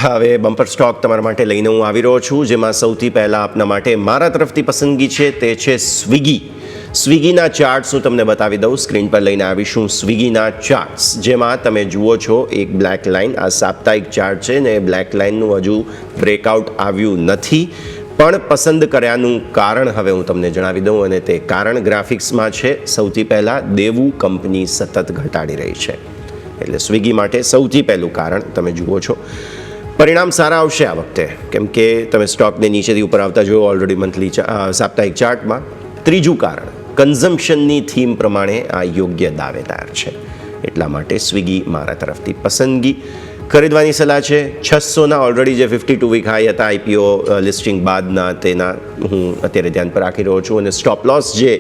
હવે bumper stock તમારા માટે લઈને હું આવી રહ્યો છું, જેમાં સૌથી પહેલાં આપના માટે મારા તરફથી પસંદગી છે તે છે સ્વિગીના ચાર્ટ્સ હું તમને બતાવી દઉં. સ્ક્રીન પર લઈને આવીશું સ્વિગીના ચાર્ટ્સ, જેમાં તમે જુઓ છો એક બ્લેક લાઇન. આ સાપ્તાહિક ચાર્ટ છે ને એ બ્લેક લાઇનનું હજુ બ્રેકઆઉટ આવ્યું નથી, પણ પસંદ કર્યાનું કારણ હવે હું તમને જણાવી દઉં, અને તે કારણ ગ્રાફિક્સમાં છે. સૌથી પહેલાં દેવું કંપની સતત ઘટાડી રહી છે, એટલે સ્વિગી માટે સૌથી પહેલું કારણ તમે જુઓ છો. પરિણામ સારા આવશે આ વખતે, કેમ કે તમે સ્ટોકને નીચેથી ઉપર આવતા જોયો ઓલરેડી મંથલી સાપ્તાહિક ચાર્ટમાં. ત્રીજું કારણ, કન્ઝમ્પશનની થીમ પ્રમાણે આ યોગ્ય દાવેદાર છે, એટલા માટે સ્વિગી મારા તરફથી પસંદગી. ખરીદવાની સલાહ છે 600ના ઓલરેડી જે 52 વીક હાઈ હતા આઈપીઓ લિસ્ટિંગ બાદના, તેના હું અત્યારે ધ્યાન પર રાખી રહ્યો છું, અને સ્ટોપ લોસ જે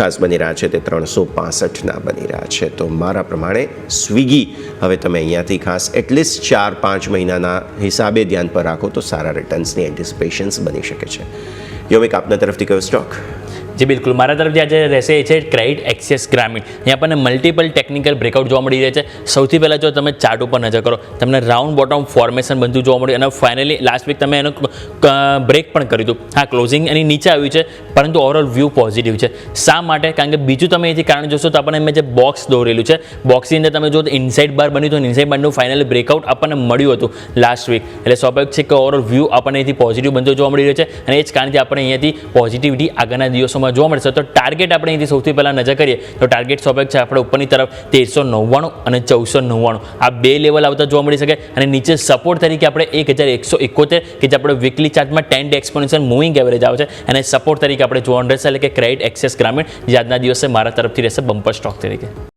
ખાસ બની રહ્યા છે તે 365ના બની રહ્યા છે. તો મારા પ્રમાણે સ્વિગી હવે તમે અહીંયાથી ખાસ એટલીસ્ટ 4-5 મહિનાના હિસાબે ધ્યાન પર રાખો તો સારા રિટર્ન્સની એન્ટિસિપેશન્સ બની શકે છે. યોમિક, આપના તરફથી કયો સ્ટોક? જી બિલકુલ, મારા તરફથી આજે રહેશે એ છે ક્રેડિટ એક્સિસ ગ્રામીણ. અહીંયા આપણને મલ્ટિપલ ટેકનિકલ બ્રેકઆઉટ જોવા મળી રહ્યા છે. સૌથી પહેલાં જો તમે ચાર્ટ ઉપર નજર કરો, તમને રાઉન્ડ બોટમ ફોર્મેશન બનતું જોવા મળ્યું, અને ફાઇનલી લાસ્ટ વીક તમે એનું બ્રેક પણ કર્યું હતું. હા, ક્લોઝિંગ એની નીચે આવ્યું છે, પરંતુ ઓવરઓલ વ્યૂ પોઝિટિવ છે. શા માટે? કારણ કે બીજું તમે એથી કારણ જોશો તો આપણને મેં જે બોક્સ દોરેલું છે, બોક્સની અંદર તમે જો ઇનસાઇડ બાર બન્યું હતું, ઇનસાઇડ બારનું ફાઇનલી બ્રેકઆઉટ આપણને મળ્યું હતું લાસ્ટ વીક, એટલે સ્વાભાવિક છે કે ઓવરઓલ વ્યૂ આપણને અહીંથી પોઝિટિવ બનતો જોવા મળી રહ્યો છે, અને એ જ કારણથી આપણે અહીંયાથી પોઝિટિવિટી આગળના દિવસોમાં જોવા મળશે. તો ટાર્ગેટ આપણે અહીંથી સૌથી પહેલાં નજર કરીએ તો ટાર્ગેટ સ્વાભાવિક છે આપણે ઉપરની તરફ 1399 અને 1499 આ બે લેવલ આવતા જોવા મળી શકે, અને નીચે સપોર્ટ તરીકે આપણે 1171 કે જે આપણે વીકલી ચાર્ટમાં 10 ડે એક્સપોનેન્શિયલ મૂવિંગ એવરેજ આવે છે, અને સપોર્ટ તરીકે આપણે જોવાનું રહેશે, એટલે કે ક્રેડિટ એક્સિસ ગ્રામીણ જે આજના દિવસે મારા તરફથી રહેશે બમ્પર સ્ટોક તરીકે.